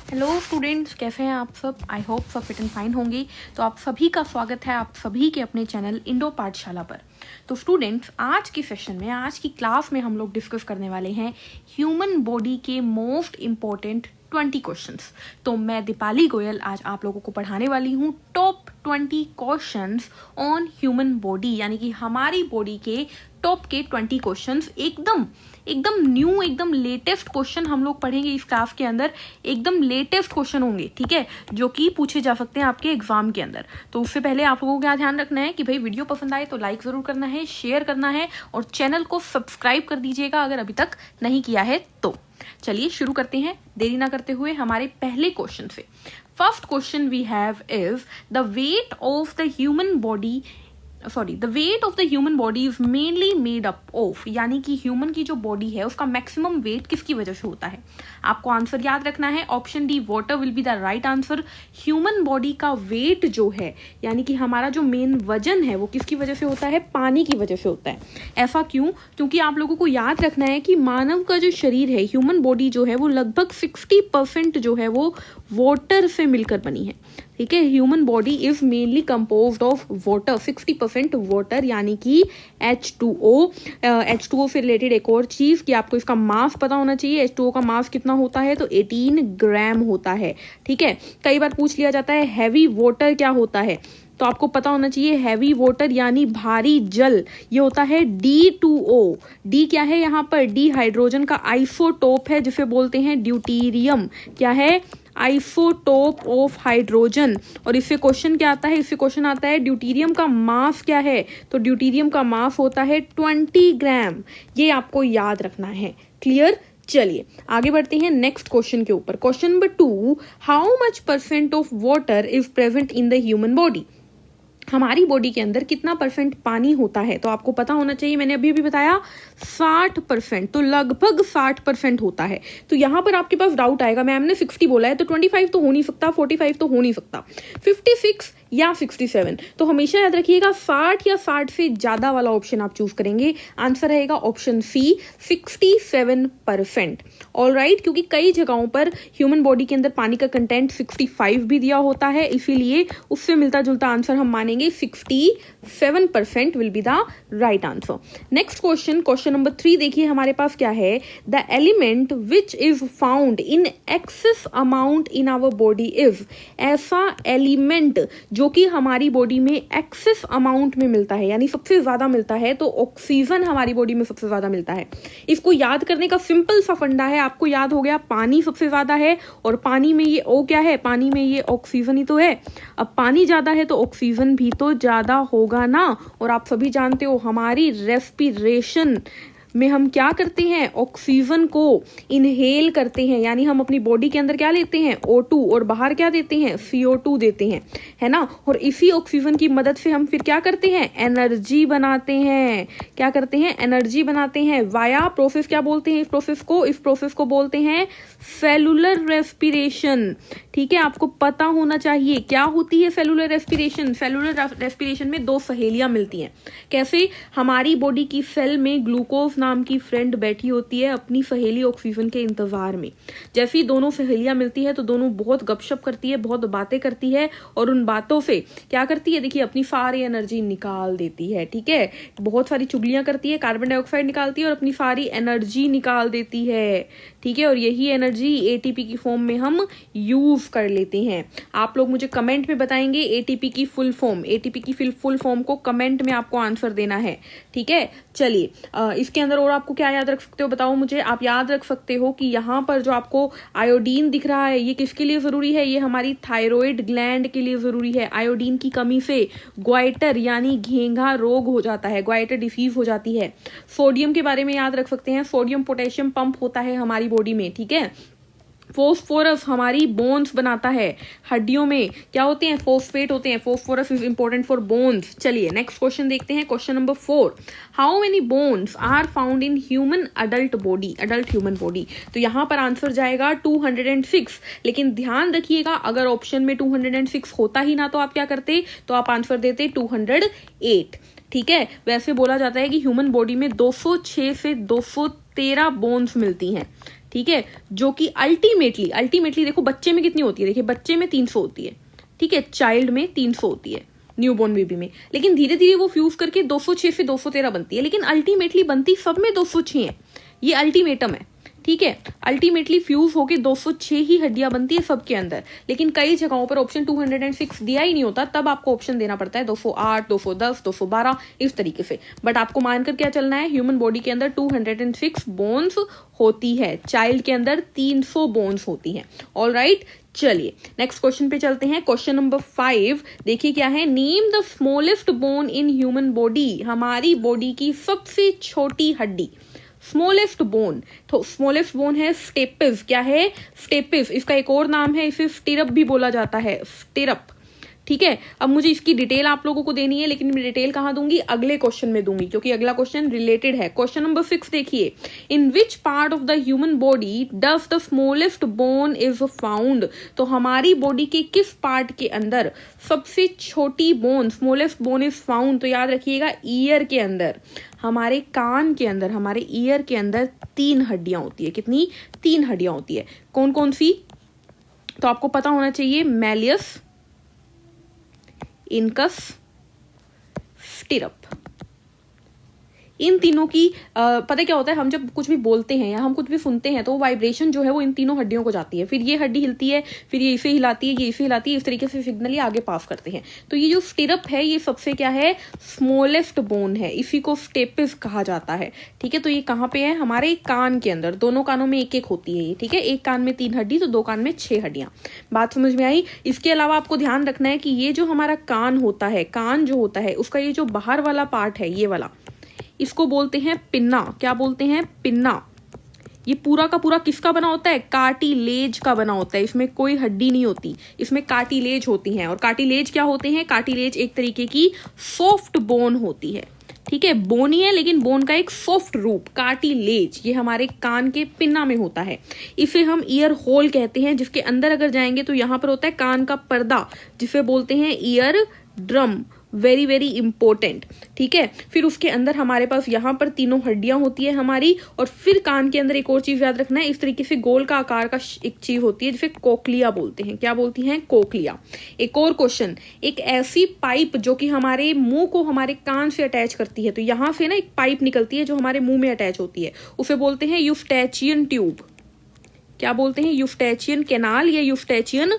Hello students, कैसे हैं आप सब। आई होप सब फिट एंड फाइन होंगे। तो आप सभी का स्वागत है आप सभी के अपने चैनल इंडो पाठशाला पर। तो स्टूडेंट्स, आज के सेशन में, आज की क्लास में हम लोग डिस्कस करने वाले हैं ह्यूमन बॉडी के मोस्ट इम्पोर्टेंट 20 क्वेश्चंस। तो मैं दीपाली गोयल आज आप लोगों को पढ़ाने वाली हूँ top 20 questions on human body, यानी कि हमारी बॉडी के टॉप के 20 क्वेश्चंस। एकदम न्यू, एकदम लेटेस्ट क्वेश्चन हम लोग पढ़ेंगे इस क्लास के अंदर। एकदम लेटेस्ट क्वेश्चन होंगे, ठीक है, जो कि पूछे जा सकते हैं आपके एग्जाम के अंदर। तो उससे पहले आप लोगों को क्या ध्यान रखना है कि भाई वीडियो पसंद आए तो लाइक जरूर करना है, शेयर करना है और चैनल को सब्सक्राइब कर दीजिएगा अगर अभी तक नहीं किया है तो। चलिए शुरू करते हैं देरी ना करते हुए हमारे पहले क्वेश्चन से। First question we have is the weight of the human body the weight of the human body is mainly made up of, यानी कि ह्यूमन की जो बॉडी है उसका मैक्सिमम वेट किसकी वजह से होता है। आपको आंसर याद रखना है। Option D water will be the right answer. Human body का वेट जो है, यानी कि हमारा जो मेन वजन है, वो किसकी वजह से होता है, पानी की वजह से होता है। ऐसा क्यों? क्योंकि आप लोगों को याद रखना है कि मानव का जो शरीर है, ह्यूमन बॉडी जो है, वो लगभग 60% जो है वो वाटर से मिलकर बनी है, ठीक है। Human body is mainly composed of water, 60% water, यानी कि H2O। H2O से रिलेटेड एक और चीज कि आपको इसका मास पता होना चाहिए। H2O का मास कितना होता है, तो 18 ग्राम होता है, ठीक है। कई बार पूछ लिया जाता है हैवी वाटर क्या होता है, तो आपको पता होना चाहिए हैवी वाटर यानी भारी जल, ये होता है D2O। डी क्या है यहाँ पर, डी हाइड्रोजन का आइसोटोप है जिसे बोलते हैं ड्यूटीरियम। क्या है, आइसोटोप ऑफ हाइड्रोजन। और इससे क्वेश्चन क्या आता है, इससे क्वेश्चन आता है ड्यूटीरियम का मास क्या है, तो ड्यूटीरियम का मास होता है 20 ग्राम। ये आपको याद रखना है। क्लियर? चलिए आगे बढ़ते हैं नेक्स्ट क्वेश्चन के ऊपर। Question number 2, how much % of water is present in the human body. हमारी बॉडी के अंदर कितना % पानी होता है, तो आपको पता होना चाहिए। मैंने अभी बताया 60%, तो लगभग 60% होता है। तो यहां पर आपके पास डाउट आएगा, मैम ने 60 बोला है तो 25 तो हो नहीं सकता, 45 तो हो नहीं सकता, 56 या 67। तो हमेशा याद रखिएगा 60 या 60 से ज्यादा वाला ऑप्शन आप चूज करेंगे। आंसर रहेगा ऑप्शन सी, 67%। ऑलराइट, क्योंकि कई जगहों पर ह्यूमन बॉडी के अंदर पानी का कंटेंट 65 भी दिया होता है, इसीलिए उससे मिलता जुलता आंसर हम मानेंगे 67% will be the right answer. Next question, question number 3 देखिए हमारे पास क्या है। The element which is found in excess amount in our body is, ऐसा एलिमेंट जो कि हमारी बॉडी में एक्सेस अमाउंट में मिलता है, यानी सबसे ज्यादा मिलता है, तो ऑक्सीजन हमारी बॉडी में सबसे ज्यादा मिलता है। इसको याद करने का सिंपल सा फंडा है, आपको याद हो गया पानी सबसे ज्यादा है, और पानी में ये O क्या है, पानी में ये ऑक्सीजन ही तो है। अब पानी ज्यादा है तो ऑक्सीजन भी तो ज्यादा होगा ना। और आप सभी जानते हो हमारी रेस्पिरेशन में हम क्या करते हैं, ऑक्सीजन को इनहेल करते हैं, यानी हम अपनी बॉडी के अंदर क्या लेते हैं, O2, और बाहर क्या देते हैं, CO2 देते हैं, है ना। और इसी ऑक्सीजन की मदद से हम फिर क्या करते हैं, एनर्जी बनाते हैं। क्या करते हैं, एनर्जी बनाते हैं वाया प्रोसेस। क्या बोलते हैं इस प्रोसेस को बोलते हैं सेलुलर रेस्पिरेशन, ठीक है। आपको पता होना चाहिए क्या होती है सेलुलर रेस्पिरेशन। सेलुलर रेस्पिरेशन में दो सहेलियां मिलती हैं। कैसे, हमारी बॉडी की सेल में ग्लूकोज नाम की फ्रेंड बैठी होती है अपनी सहेली ऑक्सीजन के इंतजार में। जैसे ही दोनों सहेलियां मिलती है तो दोनों बहुत गपशप करती है, बहुत बातें करती है, और उन बातों से क्या करती है, देखिए अपनी सारी एनर्जी निकाल देती है, ठीक है। बहुत सारी चुगलियां करती है, कार्बन डाइऑक्साइड निकालती है और अपनी सारी एनर्जी निकाल देती है, ठीक है। और यही एनर्जी एटीपी की फॉर्म में हम यूज कर लेते हैं। आप लोग मुझे कमेंट में बताएंगे एटीपी की फुल फॉर्म को कमेंट में आपको आंसर देना है, ठीक है। चलिए इसके अंदर और आपको क्या याद रख सकते हो, बताओ मुझे। आप याद रख सकते हो कि यहाँ पर जो आपको आयोडीन दिख रहा है, ये किसके लिए जरूरी है, ये हमारी थायराइड ग्लैंड के लिए जरूरी है। आयोडीन की कमी से ग्वाइटर यानी घेंघा रोग हो जाता है, ग्वाइटर डिसीज हो जाती है। सोडियम के बारे में याद रख सकते हैं, सोडियम पोटेशियम पंप होता है हमारी बॉडी में, ठीक है। फोस्फोरस हमारी बोन्स बनाता है, हड्डियों में क्या होते हैं, फोस्फेट होते हैं। Phosphorus is important for bones. चलिए नेक्स्ट क्वेश्चन देखते हैं, question number 4, how many bones are found in human adult human body. तो यहाँ पर आंसर जाएगा 206। लेकिन ध्यान रखिएगा अगर ऑप्शन में 206 होता ही ना तो आप क्या करते, तो आप आंसर देते 208, ठीक है। वैसे बोला जाता है कि ह्यूमन बॉडी में 206 से 213 बोन्स मिलती हैं, ठीक है, जो कि अल्टीमेटली देखो बच्चे में कितनी होती है, देखिए बच्चे में 300 होती है, ठीक है, चाइल्ड में 300 होती है, न्यूबॉर्न बेबी में, लेकिन धीरे धीरे वो फ्यूज करके 206 से 213 बनती है, लेकिन अल्टीमेटली बनती सब में 206 है, ये अल्टीमेटम है, ठीक है, अल्टीमेटली फ्यूज होके 206 ही हड्डियां बनती है सबके अंदर, लेकिन कई जगहों पर ऑप्शन 206 दिया ही नहीं होता, तब आपको ऑप्शन देना पड़ता है 208, 210, 212 इस तरीके से, बट आपको मानकर क्या चलना है, ह्यूमन बॉडी के अंदर 206 बोन्स होती है, चाइल्ड के अंदर 300 बोन्स होती हैं। ऑलराइट, चलिए नेक्स्ट क्वेश्चन पे चलते हैं। क्वेश्चन नंबर 5 देखिए क्या है, name the smallest bone in human body, हमारी बॉडी की सबसे छोटी हड्डी, स्मॉलेस्ट बोन, तो स्मॉलेस्ट बोन है स्टेपिस, क्या है, स्टेपिस, इसका एक और नाम है, इसे स्टिरप भी बोला जाता है, स्टिरप, ठीक है। अब मुझे इसकी डिटेल आप लोगों को देनी है, लेकिन मैं डिटेल कहां दूंगी, अगले क्वेश्चन में दूंगी, क्योंकि अगला क्वेश्चन रिलेटेड है। क्वेश्चन नंबर 6 देखिए, in which part of the human body does the smallest bone is found, तो हमारी बॉडी के किस पार्ट के अंदर सबसे छोटी bone, smallest bone is found, तो याद रखिएगा ईयर के अंदर, हमारे कान के अंदर, हमारे ईयर के अंदर 3 हड्डियां होती है, कितनी, 3 हड्डियां होती है, कौन कौन सी, तो आपको पता होना चाहिए, मैलियस, इनकस, स्टिरप, इन तीनों की पता क्या होता है, हम जब कुछ भी बोलते हैं या हम कुछ भी सुनते हैं तो वाइब्रेशन जो है वो इन तीनों हड्डियों को जाती है, फिर ये हड्डी हिलती है, फिर ये इसे हिलाती है, ये इसे हिलाती है, इस तरीके से सिग्नल आगे पास करते हैं। तो ये जो स्टिरप है ये सबसे क्या है, स्मॉलेस्ट बोन है, इसी को स्टेपिस कहा जाता है, ठीक है। तो ये कहाँ पे है, हमारे कान के अंदर, दोनों कानों में एक एक होती है ये, ठीक है, एक कान में 3 हड्डी तो 2 कान में 6 हड्डियां, बात समझ में आई। इसके अलावा आपको ध्यान रखना है कि ये जो हमारा कान होता है, कान जो होता है उसका ये जो बाहर वाला पार्ट है, ये वाला, इसको बोलते हैं पिन्ना, क्या बोलते हैं, पिन्ना। ये पूरा का पूरा किसका बना होता है, कार्टिलेज का बना होता है, इसमें कोई हड्डी नहीं होती, इसमें कार्टिलेज होती हैं, और कार्टिलेज क्या होते हैं, कार्टिलेज एक तरीके की सॉफ्ट बोन होती है, ठीक है, बोन ही है लेकिन बोन का एक सॉफ्ट रूप, कार्टिलेज, ये हमारे कान के पिन्ना में होता है, इसे हम ईयर होल कहते हैं, जिसके अंदर अगर जाएंगे तो यहाँ पर होता है कान का पर्दा, जिसे बोलते हैं ear drum, very very important, ठीक है। फिर उसके अंदर हमारे पास यहाँ पर तीनों हड्डियां होती है हमारी, और फिर कान के अंदर एक और चीज याद रखना है, इस तरीके से गोल का आकार का एक चीज होती है जिसे कोक्लिया बोलते हैं, क्या बोलती हैं, कोक्लिया। एक और क्वेश्चन, एक ऐसी पाइप जो कि हमारे मुंह को हमारे कान से अटैच करती है, तो यहां से ना एक पाइप निकलती है जो हमारे मुंह में अटैच होती है, उसे बोलते हैं यूस्टैचियन ट्यूब, क्या बोलते हैं, यूस्टैचियन कैनाल या यूस्टैचियन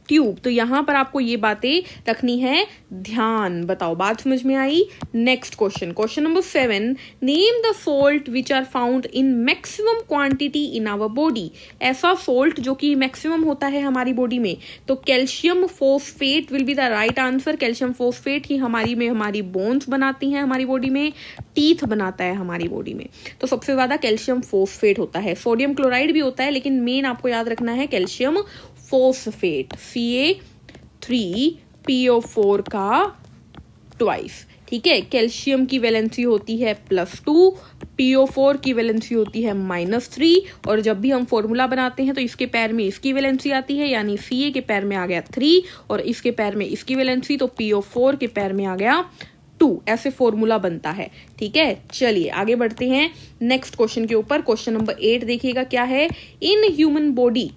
ट्यूब। तो यहां पर आपको ये बातें रखनी है ध्यान, बताओ बात समझ में आई। Next question, question number 7, name the salt which are found in maximum quantity in our body, ऐसा सॉल्ट जो कि मैक्सिमम होता है हमारी बॉडी में, तो calcium phosphate will be the right answer. Calcium phosphate ही हमारी बोन्स बनाती हैं, हमारी बॉडी में टीथ बनाता है हमारी बॉडी में, तो सबसे ज्यादा कैल्शियम फोस्फेट होता है। सोडियम क्लोराइड भी होता है, लेकिन मेन आपको याद रखना है कैल्शियम फोस्फेट, Ca3PO4 का ट्वाइस, ठीक है। कैल्शियम की वैलेंसी होती है +2, PO4 की वैलेंसी होती है -3, और जब भी हम फॉर्मूला बनाते हैं तो इसके पैर में इसकी वैलेंसी आती है, यानी Ca के पैर में आ गया 3 और इसके पैर में इसकी वैलेंसी, तो PO4 के पैर में आ गया 2, ऐसे फॉर्मूला बनता है, ठीक है। चलिए आगे बढ़ते हैं नेक्स्ट क्वेश्चन के ऊपर। क्वेश्चन नंबर 8 देखिएगा क्या है, इन human body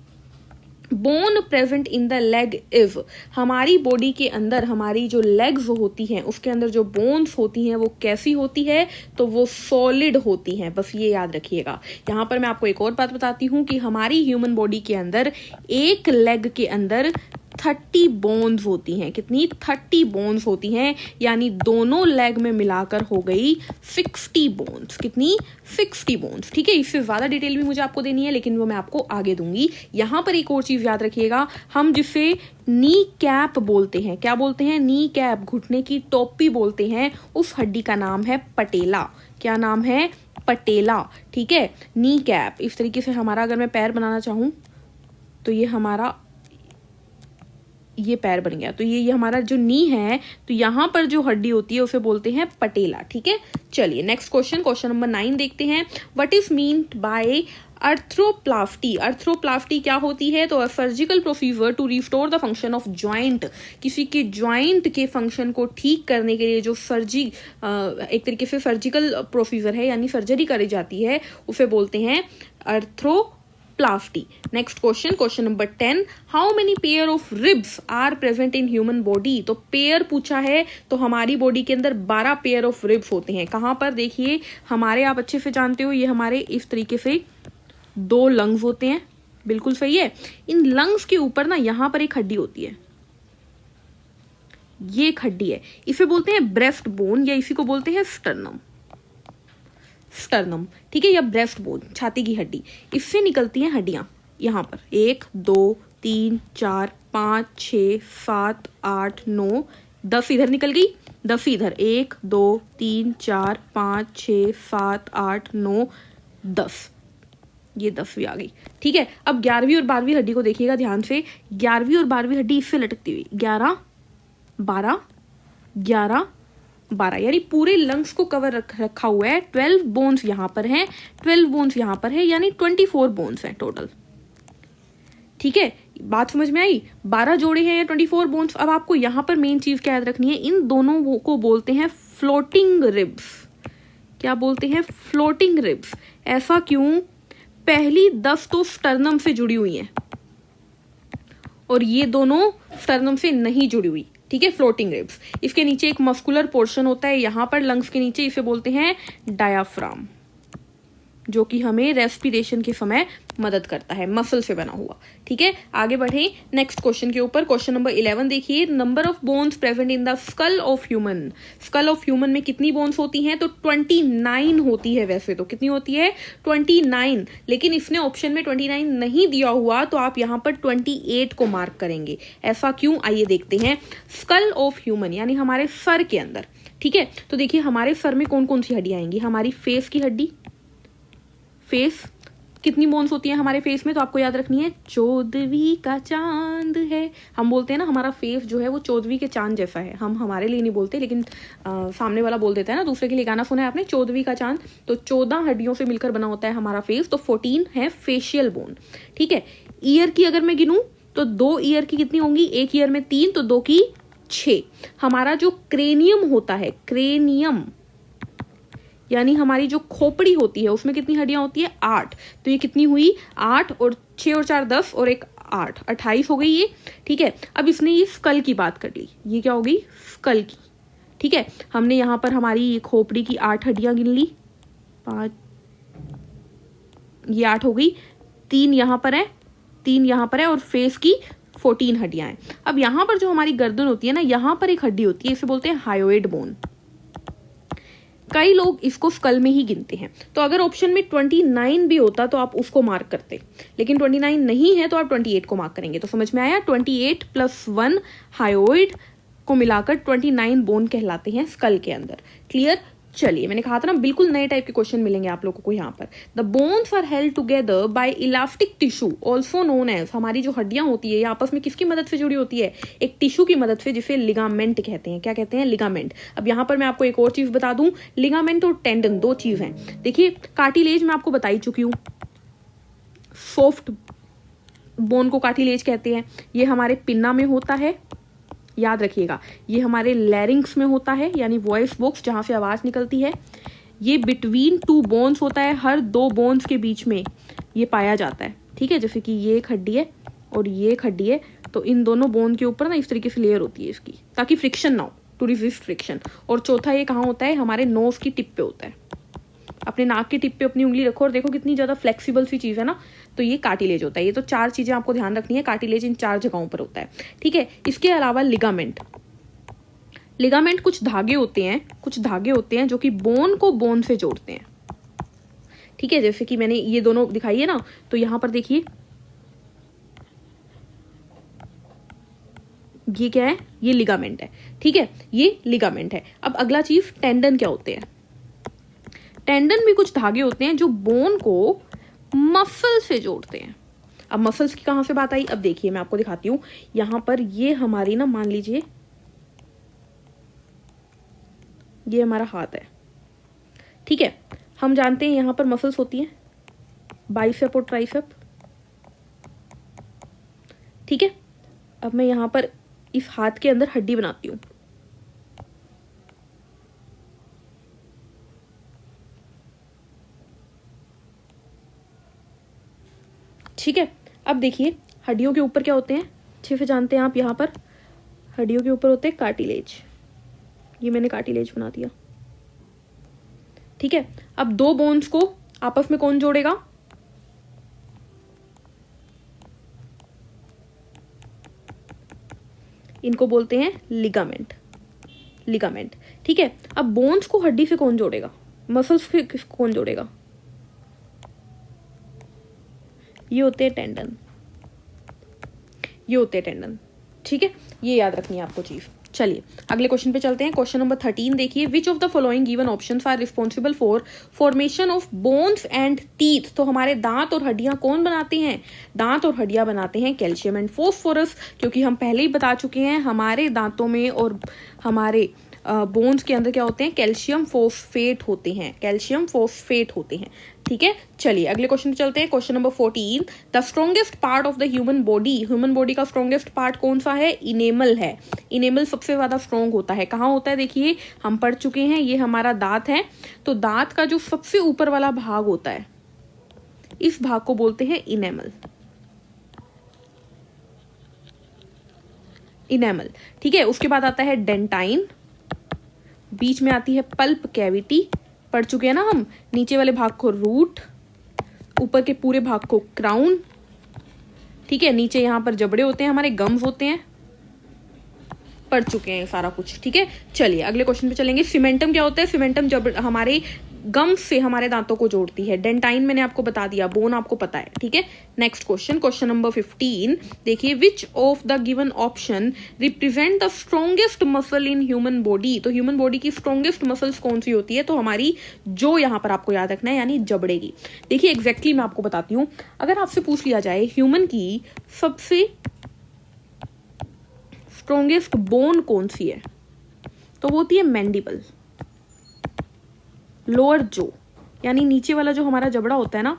bone present in the leg is, हमारी बॉडी के अंदर हमारी जो लेग्स होती हैं उसके अंदर जो बोन्स होती हैं वो कैसी होती है, तो वो सॉलिड होती हैं, बस ये याद रखिएगा। यहां पर मैं आपको एक और बात बताती हूं कि हमारी ह्यूमन बॉडी के अंदर एक लेग के अंदर 30 बोन्स होती हैं, कितनी, 30 बोन्स होती हैं, यानी दोनों लेग में मिलाकर हो गई 60 बोन्स, कितनी, 60 बोन्स, ठीक है। इससे ज्यादा डिटेल भी मुझे आपको देनी है, लेकिन वो मैं आपको आगे दूंगी। यहां पर एक और चीज याद रखिएगा, हम जिसे नी कैप बोलते हैं, क्या बोलते हैं, नी कैप, घुटने की टोपी बोलते हैं, उस हड्डी का नाम है पटेला, क्या नाम है, पटेला, ठीक है। नी कैप, इस तरीके से हमारा अगर मैं पैर बनाना चाहूं तो ये हमारा ये पैर बन गया, तो ये हमारा जो नी है, तो यहाँ पर जो हड्डी होती है उसे बोलते हैं पटेला, ठीक है। चलिए नेक्स्ट क्वेश्चन, क्वेश्चन नंबर 9 देखते हैं। What is meant by arthroplasty, arthroplasty क्या होती है, तो surgical procedure to restore the function of joint, किसी के ज्वाइंट के फंक्शन को ठीक करने के लिए जो एक तरीके से सर्जिकल प्रोसीजर है, यानी सर्जरी करी जाती है, उसे बोलते हैं प्लाफ्टी। Next question, question number 10, how many pair of ribs are present in human body. तो पेयर पूछा है, तो हमारी बॉडी के अंदर 12 पेयर ऑफ रिब्स होते हैं। कहां पर देखिए हमारे, आप अच्छे से जानते हो, ये हमारे इस तरीके से 2 लंग्स होते हैं, बिल्कुल सही है। इन लंग्स के ऊपर ना यहां पर एक हड्डी होती है, ये एक हड्डी है, इसे बोलते हैं ब्रेस्ट बोन या इसी को बोलते हैं स्टर्नम। स्टर्नम, ठीक है, या ब्रेस्ट बोन, छाती की हड्डी। इससे निकलती हैं हड्डियां यहां पर 1 2 3 4 5 6 7 8 9 10 इधर निकल गई, 10 इधर, 1 2 3 4 5 6 7 8 9 10, ये 10वीं आ गई, ठीक है। अब 11वीं और 12वीं हड्डी को देखिएगा ध्यान से, 11वीं और 12वीं हड्डी इससे लटकती हुई, 11 12 11 12, यानी पूरे लंग्स को कवर रखा हुआ है। 12 बोन्स यहां पर हैं, 12 बोन्स यहां पर है, यानी 24 बोन्स हैं टोटल, ठीक है। बात समझ में आई, 12 जोड़े हैं या 24 बोन्स। अब आपको यहां पर मेन चीज क्या याद रखनी है, इन दोनों को बोलते हैं फ्लोटिंग रिब्स। क्या बोलते हैं, फ्लोटिंग रिब्स। ऐसा क्यों, पहली 10 तो स्टर्नम से जुड़ी हुई हैं और ये दोनों स्टर्नम से नहीं जुड़ी हुई, ठीक है, फ्लोटिंग रिब्स। इसके नीचे एक मस्कुलर पोर्शन होता है यहां पर लंग्स के नीचे, इसे बोलते हैं डायाफ्राम, जो कि हमें रेस्पिरेशन के समय मदद करता है, मसल से बना हुआ, ठीक है। आगे बढ़े नेक्स्ट क्वेश्चन के ऊपर, क्वेश्चन नंबर 11 देखिए, number of bones present in the skull of human. Skull of human में कितनी बोन्स होती हैं, तो 29 होती है। वैसे तो कितनी होती है, 29, लेकिन इसने ऑप्शन में 29 नहीं दिया हुआ, तो आप यहां पर 28 को मार्क करेंगे। ऐसा क्यों, आइए देखते हैं। स्कल ऑफ ह्यूमन यानी हमारे सर के अंदर, ठीक है। तो देखिए हमारे सर में कौन कौन सी हड्डियां आएंगी, हमारी फेस की हड्डी, फेस, कितनी बोन्स होती है हमारे फेस में, तो आपको याद रखनी है 14वीं का चांद है। हम बोलते हैं ना हमारा फेस जो है वो 14वीं के चांद जैसा है, हम हमारे लिए नहीं बोलते, लेकिन सामने वाला बोल देता है ना, दूसरे के लिए गाना सुना है आपने, 14वीं का चांद। तो 14 हड्डियों से मिलकर बना होता है हमारा फेस, तो 14 है फेशियल बोन, ठीक है। ईयर की अगर मैं गिनूं तो 2 ईयर की कितनी होंगी, एक ईयर में 3, तो 2 की 6। हमारा जो क्रेनियम होता है, क्रेनियम यानी हमारी जो खोपड़ी होती है उसमें कितनी हड्डियां होती है, 8। तो ये कितनी हुई, 8 और 6 और 4 10 और एक 8, 28 हो गई ये, ठीक है। अब इसने ये स्कल की बात कर ली, ये क्या होगी, स्कल की, ठीक है। हमने यहां पर हमारी खोपड़ी की 8 हड्डियां गिन ली, 5, ये 8 हो गई, 3 यहां पर है, 3 यहां पर है, और फेस की 14 हड्डियां हैं। अब यहां पर जो हमारी गर्दन होती है ना, यहां पर एक हड्डी होती है, इसे बोलते हैं हायोइड बोन। कई लोग इसको स्कल में ही गिनते हैं, तो अगर ऑप्शन में 29 भी होता तो आप उसको मार्क करते, लेकिन 29 नहीं है तो आप 28 को मार्क करेंगे। तो समझ में आया, 28 + 1 हायोइड को मिलाकर 29 बोन कहलाते हैं स्कल के अंदर। क्लियर, चलिए, मैंने कहा था ना बिल्कुल नए टाइप के क्वेश्चन मिलेंगे आप लोगों को यहाँ पर। The bones are held together by elastic tissue also known as. हमारी जो हड्डियां होती है ये आपस में किसकी मदद से जुड़ी होती है, एक टिश्यू की मदद से, जिसे लिगामेंट कहते हैं। क्या कहते हैं, लिगामेंट। अब यहाँ पर मैं आपको एक और चीज बता दूं, लिगामेंट और टेंडन 2 चीज हैं। देखिए कार्टिलेज मैं आपको बता ही चुकी हूँ, सॉफ्ट बोन को कार्टिलेज कहते हैं। ये हमारे पिन्ना में होता है, याद रखिएगा। ये हमारे लैरिंग्स में होता है, यानी वॉइस बॉक्स जहां से आवाज निकलती है। ये बिटवीन 2 बोन्स होता है, हर 2 बोन्स के बीच में ये पाया जाता है, ठीक है। जैसे कि ये एक हड्डी है और ये एक हड्डी है, तो इन दोनों बोन के ऊपर ना इस तरीके से लेयर होती है इसकी, ताकि फ्रिक्शन ना हो, टू रिजिस्ट फ्रिक्शन। और चौथा ये कहाँ होता है, हमारे नोज की टिप पे होता है। अपने नाक की टिप पे अपनी उंगली रखो और देखो कितनी ज्यादा फ्लेक्सिबल सी चीज है ना, तो ये कार्टिलेज होता है। ये तो 4 चीजें आपको ध्यान रखनी है, कार्टिलेज इन 4 जगहों पर होता है, ठीक है। इसके अलावा लिगामेंट, लिगामेंट कुछ धागे होते हैं, कुछ धागे होते हैं जो कि बोन को बोन से जोड़ते हैं, ठीक है। जैसे कि मैंने ये दोनों दिखाई है ना, तो यहां पर देखिए ये क्या है, ये लिगामेंट है, ठीक है, ये लिगामेंट है। अब अगला चीज टेंडन क्या होते हैं। टेंडन भी कुछ धागे होते हैं जो बोन को मसल से जोड़ते हैं। अब मसल्स की कहां से बात आई, अब देखिए मैं आपको दिखाती हूं। यहां पर ये हमारी ना, मान लीजिए ये हमारा हाथ है, ठीक है। हम जानते हैं यहां पर मसल्स होती हैं, बाइसेप और ट्राइसेप, ठीक है। अब मैं यहां पर इस हाथ के अंदर हड्डी बनाती हूं, ठीक है, अब देखिए हड्डियों के ऊपर क्या होते हैं, अच्छे से जानते हैं आप। यहाँ पर हड्डियों के ऊपर होते हैं कार्टिलेज, ये मैंने कार्टिलेज बना दिया। ठीक है, अब दो बोन्स को आपस में कौन जोड़ेगा, इनको बोलते हैं लिगामेंट, लिगामेंट। ठीक है, अब बोन्स को हड्डी से कौन जोड़ेगा, मसल्स से कौन जोड़ेगा, ये होते हैं टेंडन, ये होते हैं टेंडन। ठीक है, ये याद रखनी है आपको चीज। चलिए अगले क्वेश्चन पे चलते हैं। क्वेश्चन नंबर 13 देखिए, which of the following given options are responsible for formation of bones and teeth. तो हमारे दांत और हड्डियां कौन बनाते हैं, दांत और हड्डियां बनाते हैं कैल्शियम एंड फॉस्फोरस, क्योंकि हम पहले ही बता चुके हैं हमारे दांतों में और हमारे बोन्स के अंदर क्या होते हैं, कैल्शियम फॉस्फेट होते हैं, कैल्शियम फॉस्फेट होते हैं। ठीक है, चलिए अगले क्वेश्चन पे चलते हैं। Question number 14, the strongest part of the human body, human body का स्ट्रॉन्गेस्ट पार्ट कौन सा है, इनेमल है। इनेमल सबसे ज्यादा स्ट्रॉन्ग होता है, कहाँ होता है, देखिए हम पढ़ चुके हैं, ये हमारा दांत है, तो दांत का जो सबसे ऊपर वाला भाग होता है, इस भाग को बोलते हैं इनेमल, इनेमल। ठीक है, उसके बाद आता है डेंटाइन, बीच में आती है पल्प कैविटी, पढ़ चुके हैं ना हम, नीचे वाले भाग को रूट, ऊपर के पूरे भाग को क्राउन। ठीक है, नीचे यहां पर जबड़े होते हैं, हमारे गम्स होते हैं, पढ़ चुके हैं सारा कुछ। ठीक है, चलिए अगले क्वेश्चन पे चलेंगे। सीमेंटम क्या होता है, सीमेंटम जब हमारे गम्स से हमारे दांतों को जोड़ती है। डेंटाइन मैंने आपको बता दिया, बोन आपको पता है। ठीक है, नेक्स्ट क्वेश्चन, क्वेश्चन नंबर 15 देखिए, which of the given option represent the strongest muscle in human body. तो ह्यूमन बॉडी की स्ट्रॉन्गेस्ट मसल्स कौन सी होती है, तो हमारी जो यहाँ पर आपको याद रखना है, यानी जबड़े की। देखिए एग्जैक्टली मैं आपको बताती हूँ, अगर आपसे पूछ लिया जाए ह्यूमन की सबसे स्ट्रॉन्गेस्ट बोन कौन सी है, तो वो होती है मैंडिबल, लोअर जो, यानी नीचे वाला जो हमारा जबड़ा होता है ना,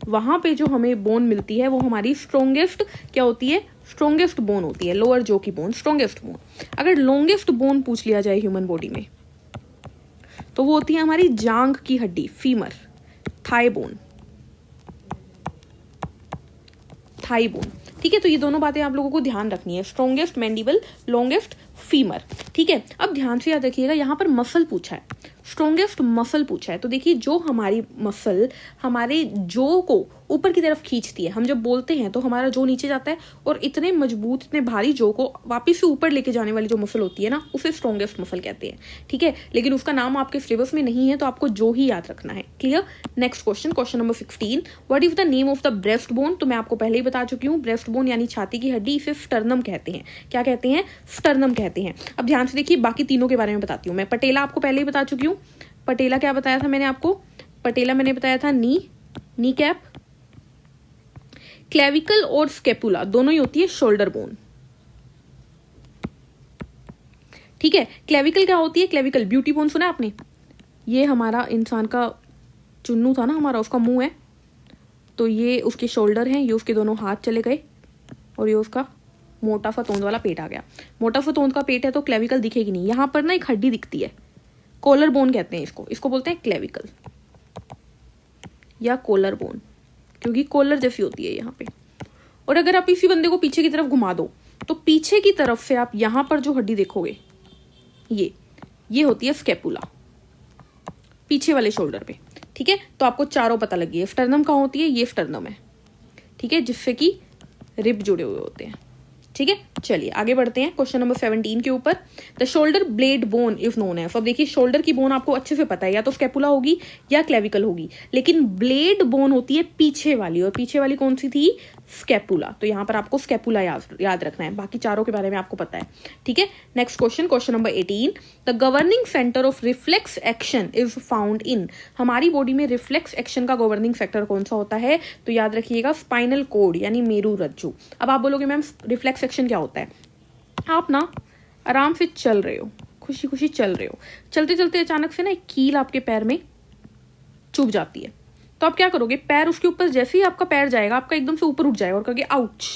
वहां पे जो हमें बोन मिलती है वो हमारी स्ट्रॉन्गेस्ट क्या होती है, स्ट्रॉन्गेस्ट बोन होती है, लोअर जो की बोन, स्ट्रॉन्गेस्ट बोन। अगर लॉन्गेस्ट बोन पूछ लिया जाए ह्यूमन बॉडी में, तो वो होती है हमारी जांघ की हड्डी, femur, thigh bone, thigh bone. ठीक है, तो ये दोनों बातें आप लोगों को ध्यान रखनी है, स्ट्रॉन्गेस्ट मैंडिबल, लॉन्गेस्ट फीमर। ठीक है, अब ध्यान से याद रखिएगा, यहाँ पर मसल पूछा है, स्ट्रॉन्गेस्ट मसल पूछा है, तो देखिए जो हमारी मसल हमारे जो को ऊपर की तरफ खींचती है, हम जब बोलते हैं तो हमारा जो नीचे जाता है, और इतने मजबूत इतने भारी जो को वापस से ऊपर लेके जाने वाली जो मसल होती है ना, उसे स्ट्रॉन्गेस्ट मसल कहते हैं। ठीक है, लेकिन उसका नाम आपके सिलेबस में नहीं है, तो आपको जो ही याद रखना है। Clear, next question, question number 16, what is the name of the breast bone. तो मैं आपको पहले ही बता चुकी हूँ, ब्रेस्ट बोन यानी छाती की हड्डी, इसे स्टर्नम कहते हैं। क्या कहते हैं, स्टर्नम कहते हैं। अब ध्यान से देखिए, बाकी तीनों के बारे में बताती हूँ मैं। पटेला आपको पहले ही बता चुकी हूँ, पटेला क्या बताया था मैंने आपको, पटेला मैंने बताया था नी कैप। क्लेविकल और स्केपुला दोनों ही होती है शोल्डर बोन। ठीक है, क्लेविकल क्या होती है, क्लेविकल ब्यूटी बोन सुना आपने, ये हमारा इंसान का चुन्नू था ना हमारा, उसका मुंह है, तो ये उसके शोल्डर हैं, ये उसके दोनों हाथ चले गए, और ये उसका मोटा सा तोंद वाला पेट आ गया। मोटा सा तोंद का पेट है तो क्लेविकल दिखेगी नहीं, यहां पर ना एक हड्डी दिखती है, कॉलर बोन कहते हैं इसको, इसको बोलते हैं क्लेविकल या कॉलर बोन, क्योंकि कॉलर जैसी होती है यहाँ पे। और अगर आप इसी बंदे को पीछे की तरफ घुमा दो, तो पीछे की तरफ से आप यहां पर जो हड्डी देखोगे, ये होती है स्केपुला, पीछे वाले शोल्डर पे। ठीक है, तो आपको चारों पता लगी है। स्टर्नम कहाँ होती है, ये स्टर्नम है। ठीक है, जिससे कि रिब जुड़े हुए होते हैं। ठीक है, चलिए आगे बढ़ते हैं क्वेश्चन नंबर 17 के ऊपर। The shoulder blade bone is known है। अब देखिए शोल्डर की बोन आपको अच्छे से पता है, या तो स्केपुला होगी या क्लेविकल होगी, लेकिन ब्लेड बोन होती है पीछे वाली, और पीछे वाली कौन सी थी, स्केपुला। तो यहाँ पर आपको स्केपुला याद रखना है, बाकी चारों के बारे में आपको पता है। ठीक है, next question, question number 18, the governing centre of reflex action is found इन। हमारी बॉडी में रिफ्लेक्स एक्शन का गवर्निंग सेक्टर कौन सा होता है, तो याद रखिएगा स्पाइनल कोड यानी मेरू रज्जु। अब आप बोलोगे मैम रिफ्लेक्स एक्शन क्या होता है, आप ना आराम से चल रहे हो, खुशी खुशी चल रहे हो, चलते चलते अचानक से ना एक कील आपके पैर में चुभ जाती है, तो आप क्या करोगे, पैर उसके ऊपर जैसे ही आपका पैर जाएगा, आपका एकदम से ऊपर उठ जाएगा और कहोगे आउच,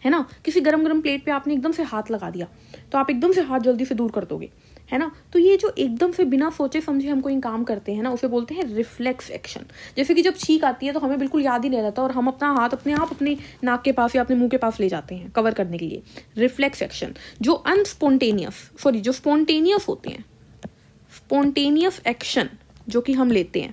है ना। किसी गरम गरम प्लेट पे आपने एकदम से हाथ लगा दिया, तो आप एकदम से हाथ जल्दी से दूर कर दोगे, है ना। तो ये जो एकदम से बिना सोचे समझे हम कोई काम करते हैं ना, उसे बोलते हैं रिफ्लेक्स एक्शन। जैसे कि जब छींक आती है तो हमें बिल्कुल याद ही नहीं रहता और हम अपना हाथ अपने आप अपने नाक के पास या अपने मुंह के पास ले जाते हैं कवर करने के लिए। रिफ्लेक्स एक्शन जो जो स्पॉन्टेनियस होते हैं, स्पॉन्टेनियस एक्शन जो कि हम लेते हैं,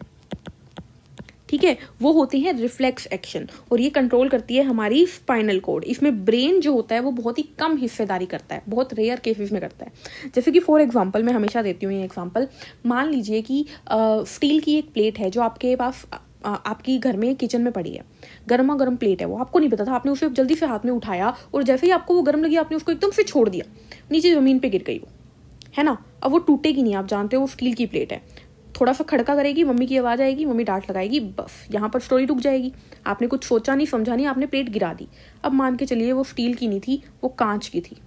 ठीक है, वो होती है रिफ्लेक्स एक्शन। और ये कंट्रोल करती है हमारी स्पाइनल कॉर्ड। इसमें ब्रेन जो होता है वो बहुत ही कम हिस्सेदारी करता है, बहुत रेयर केसेस में करता है। जैसे कि फॉर एग्जांपल मैं हमेशा देती हूँ ये एग्जांपल, मान लीजिए कि स्टील की एक प्लेट है जो आपके पास आपकी घर में किचन में पड़ी है, गर्मा गर्म प्लेट है, वो आपको नहीं पता था, आपने उसे जल्दी से हाथ में उठाया और जैसे ही आपको वो गर्म लगी आपने उसको एकदम से छोड़ दिया, नीचे जमीन पे गिर गई वो, है ना। अब वो टूटेगी नहीं, आप जानते हो वो स्टील की प्लेट है, थोड़ा सा खड़का करेगी, मम्मी की आवाज़ आएगी, मम्मी डांट लगाएगी, बस यहाँ पर स्टोरी रुक जाएगी। आपने कुछ सोचा नहीं समझा नहीं, आपने प्लेट गिरा दी। अब मान के चलिए वो स्टील की नहीं थी, वो कांच की थी।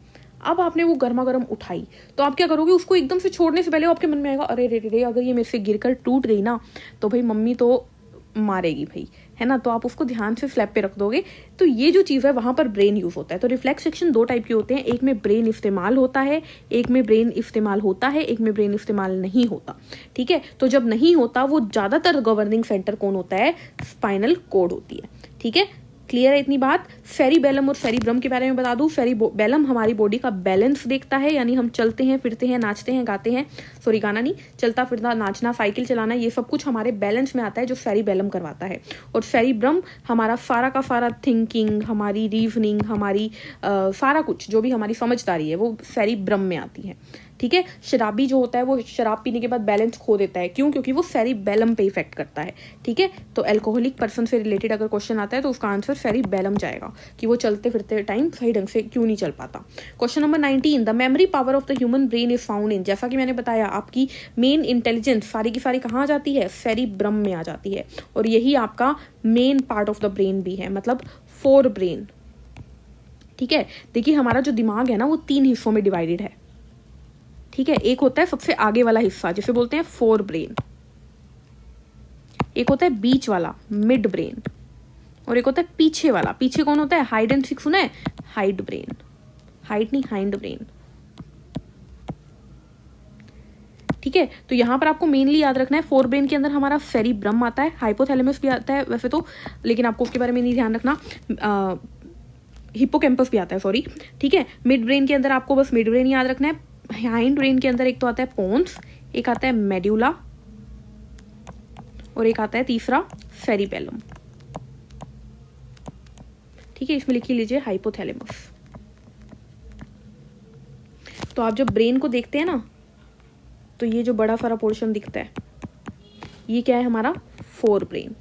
अब आपने वो गर्मा गर्म उठाई, तो आप क्या करोगे, उसको एकदम से छोड़ने से पहले आपके मन में आएगा अरे रे रे, अगर ये मेरे से गिरकर टूट गई ना तो भाई मम्मी तो मारेगी भाई, है ना। तो आप उसको ध्यान से स्लैब पे रख दोगे। तो ये जो चीज़ है वहाँ पर ब्रेन यूज होता है। तो रिफ्लेक्स एक्शन दो टाइप के होते हैं, एक में ब्रेन इस्तेमाल होता है, एक में ब्रेन इस्तेमाल होता है, एक में ब्रेन इस्तेमाल नहीं होता, ठीक है। तो जब नहीं होता वो ज़्यादातर गवर्निंग सेंटर कौन होता है, स्पाइनल कॉर्ड होती है, ठीक है। क्लियर है इतनी बात। सेरिबेलम और सेरिब्रम के बारे में बता दूं। सेरिबेलम हमारी बॉडी का बैलेंस देखता है, यानी हम चलते हैं फिरते हैं नाचते हैं गाते हैं, सॉरी गाना नहीं, चलता फिरना नाचना साइकिल चलाना, ये सब कुछ हमारे बैलेंस में आता है जो सेरिबेलम करवाता है। और सेरिब्रम हमारा सारा का सारा थिंकिंग, हमारी रीजनिंग, हमारी सारा कुछ जो भी हमारी समझदारी है वो सेरिब्रम में आती है, ठीक है। शराबी जो होता है वो शराब पीने के बाद बैलेंस खो देता है, क्यों, क्योंकि वो सेरिबेलम पे इफेक्ट करता है, ठीक है। तो अल्कोहलिक पर्सन से रिलेटेड अगर क्वेश्चन आता है तो उसका आंसर सेरिबेलम जाएगा कि वो चलते फिरते टाइम सही ढंग से क्यों नहीं चल पाता। Question number 19, the memory power of the human brain is found इन, जैसा कि मैंने बताया आपकी मेन इंटेलिजेंस सारी की सारी कहाँ आ जाती है, सेरिब्रम में आ जाती है। और यही आपका main part of the brain भी है, मतलब फोर ब्रेन, ठीक है। देखिए हमारा जो दिमाग है ना वो 3 हिस्सों में डिवाइडेड है, ठीक है। एक होता है सबसे आगे वाला हिस्सा जिसे बोलते हैं फोर ब्रेन, एक होता है बीच वाला मिड ब्रेन, और एक होता है पीछे वाला। पीछे कौन होता है, हाइड एंड सीक सुना है, हाइड ब्रेन, हाइड नहीं हाइंड ब्रेन, ठीक है। तो यहां पर आपको मेनली याद रखना है, फोर ब्रेन के अंदर हमारा सेरिब्रम आता है, हाइपोथैलेमस भी आता है वैसे तो, लेकिन आपको उसके बारे में नहीं ध्यान रखना, हिप्पोकैम्पस भी आता है, सॉरी, ठीक है। मिड ब्रेन के अंदर आपको बस मिड ब्रेन याद रखना है। हाइंड ब्रेन के अंदर एक तो आता है पोन्स, एक आता है मेड्यूला, और एक आता है तीसरा सेरिबेलम, ठीक है। इसमें लिख लीजिए हाइपोथैलेमस। तो आप जब ब्रेन को देखते हैं ना तो ये जो बड़ा सारा पोर्शन दिखता है ये क्या है, हमारा फोर ब्रेन,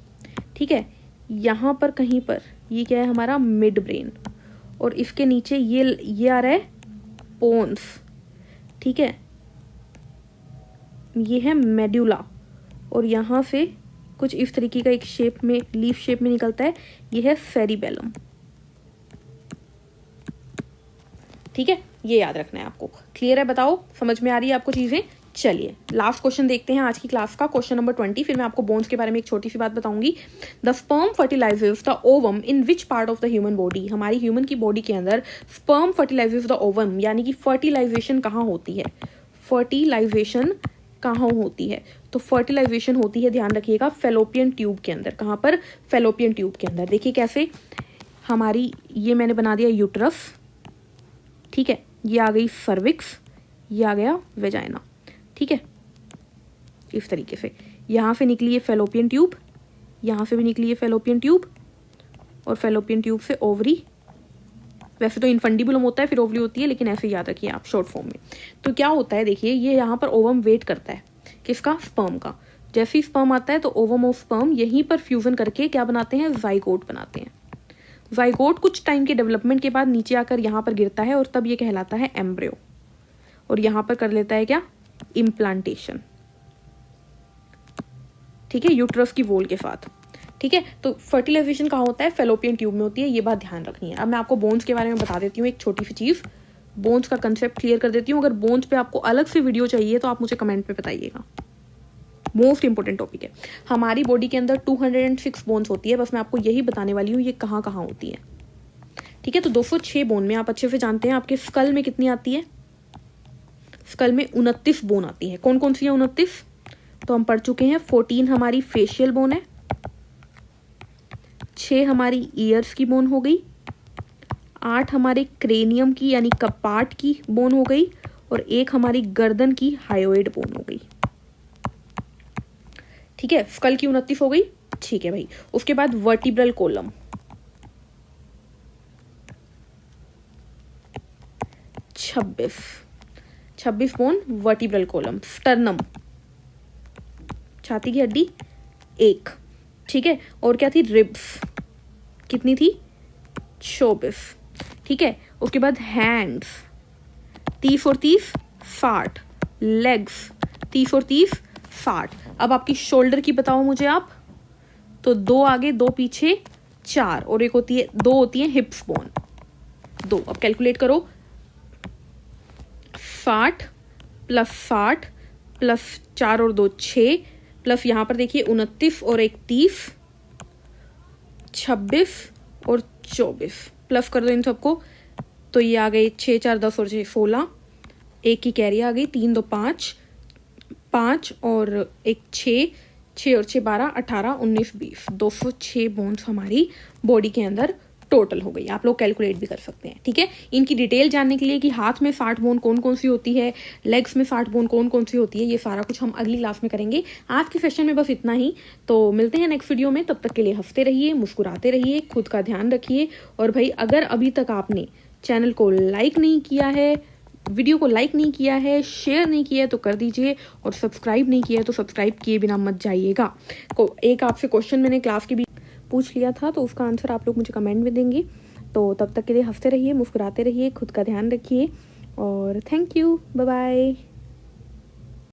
ठीक है। यहां पर कहीं पर ये क्या है, हमारा मिड ब्रेन, और इसके नीचे ये आ रहा है पोन्स, ठीक है। ये है मेड्यूला, और यहां से कुछ इस तरीके का एक शेप में, लीफ शेप में निकलता है, ये है सेरिबेलम, ठीक है। ये याद रखना है आपको। क्लियर है, बताओ समझ में आ रही है आपको चीजें। चलिए लास्ट क्वेश्चन देखते हैं आज की क्लास का, क्वेश्चन नंबर 20। फिर मैं आपको बोन्स के बारे में एक छोटी सी बात बताऊंगी। The sperm fertilises the ovum in which part of the human body, हमारी ह्यूमन की बॉडी के अंदर स्पर्म फर्टिलाइजेस द ओवम, यानी कि फर्टिलाइजेशन कहाँ होती है, फर्टिलाइजेशन कहाँ होती है, तो फर्टिलाइजेशन होती है, ध्यान रखिएगा, फेलोपियन ट्यूब के अंदर। कहाँ पर, फेलोपियन ट्यूब के अंदर। देखिए कैसे, हमारी ये मैंने बना दिया यूट्रस, ठीक है, ये आ गई सर्विक्स, ये आ गया वेजाइना, ठीक है। इस तरीके से यहाँ से निकली है फेलोपियन ट्यूब, यहाँ से भी निकली है फेलोपियन ट्यूब, और फेलोपियन ट्यूब से ओवरी, वैसे तो इनफंडिबुलम होता है फिर ओवरी होती है, लेकिन ऐसे याद रखिए आप शॉर्ट फॉर्म में। तो क्या होता है, देखिए ये यहाँ पर ओवम वेट करता है किसका, स्पर्म का। जैसे ही स्पर्म आता है तो ओवम और स्पर्म यहीं पर फ्यूजन करके क्या बनाते हैं, जाइगोट बनाते हैं। जाइगोट कुछ टाइम के डेवलपमेंट के बाद नीचे आकर यहाँ पर गिरता है और तब ये कहलाता है एम्ब्रियो, और यहाँ पर कर लेता है क्या, इम्प्लांटेशन, ठीक है, यूट्रस की वॉल के साथ, ठीक है। तो फर्टिलाइजेशन कहाँ होता है, फेलोपियन ट्यूब में होती है, ये बात ध्यान रखनी है। अब मैं आपको बोन्स के बारे में बता देती हूँ एक छोटी सी चीज, बोन्स का कंसेप्ट क्लियर कर देती हूँ। अगर बोन्स पे आपको अलग से वीडियो चाहिए तो आप मुझे कमेंट पे बताइएगा, मोस्ट इंपोर्टेंट टॉपिक है। हमारी बॉडी के अंदर 206 बोन्स होती है, बस मैं आपको यही बताने वाली हूँ ये कहाँ कहाँ होती है, ठीक है। तो 206 बोन में आप अच्छे से जानते हैं, आपके स्कल में कितनी आती है, स्कल में 29 बोन आती है। कौन कौन सी है 29? तो हम पढ़ चुके हैं। 14 हमारी फेशियल बोन है, 6 हमारी ईयर्स की बोन हो गई, 8 हमारे क्रेनियम की यानी कपाट की बोन हो गई, और 1 हमारी गर्दन की हायोइड बोन हो गई। ठीक है, स्कल की 29 हो गई। ठीक है भाई, उसके बाद vertebral column, 26 bone vertebral column. Sternum, छाती की हड्डी, 1। ठीक है, और क्या थी? रिब्स, कितनी थी? 24। ठीक है, उसके बाद हैंड्स, 30 और 30 60। लेग्स, 30 और 30 60। अब आपकी शोल्डर की बताओ मुझे आप। तो 2 आगे 2 पीछे 4, और एक होती है 2 होती है हिप्स बोन 2। अब कैलकुलेट करो, 60 प्लस 60 प्लस 4 और 2 6 प्लस यहाँ पर देखिए 29 और 1 30, 26 और 24 प्लस कर दो इन सबको। तो ये आ गए 6 4 10 और 6 16, 1 की कैरी आ गई, 3 2 5 5 और 1 6, 6 और 6 12 18 19 20, 206 बोन्स हमारी बॉडी के अंदर टोटल हो गई। आप लोग कैलकुलेट भी कर सकते हैं। ठीक है, इनकी डिटेल जानने के लिए कि हाथ में 60 बोन कौन कौन सी होती है, लेग्स में 60 बोन कौन कौन सी होती है, ये सारा कुछ हम अगली क्लास में करेंगे। आज के सेशन में बस इतना ही। तो मिलते हैं नेक्स्ट वीडियो में, तब तक के लिए हंसते रहिए, मुस्कुराते रहिए, खुद का ध्यान रखिए। और भाई अगर अभी तक आपने चैनल को लाइक नहीं किया है, वीडियो को लाइक नहीं किया है, शेयर नहीं किया है तो कर दीजिए, और सब्सक्राइब नहीं किया है तो सब्सक्राइब किए बिना मत जाइएगा। एक आपसे क्वेश्चन मैंने क्लास के भी पूछ लिया था, तो उसका आंसर आप लोग मुझे कमेंट में देंगे। तो तब तक के लिए हंसते रहिए, मुस्कुराते रहिए, खुद का ध्यान रखिए, और थैंक यू, बाय बाय।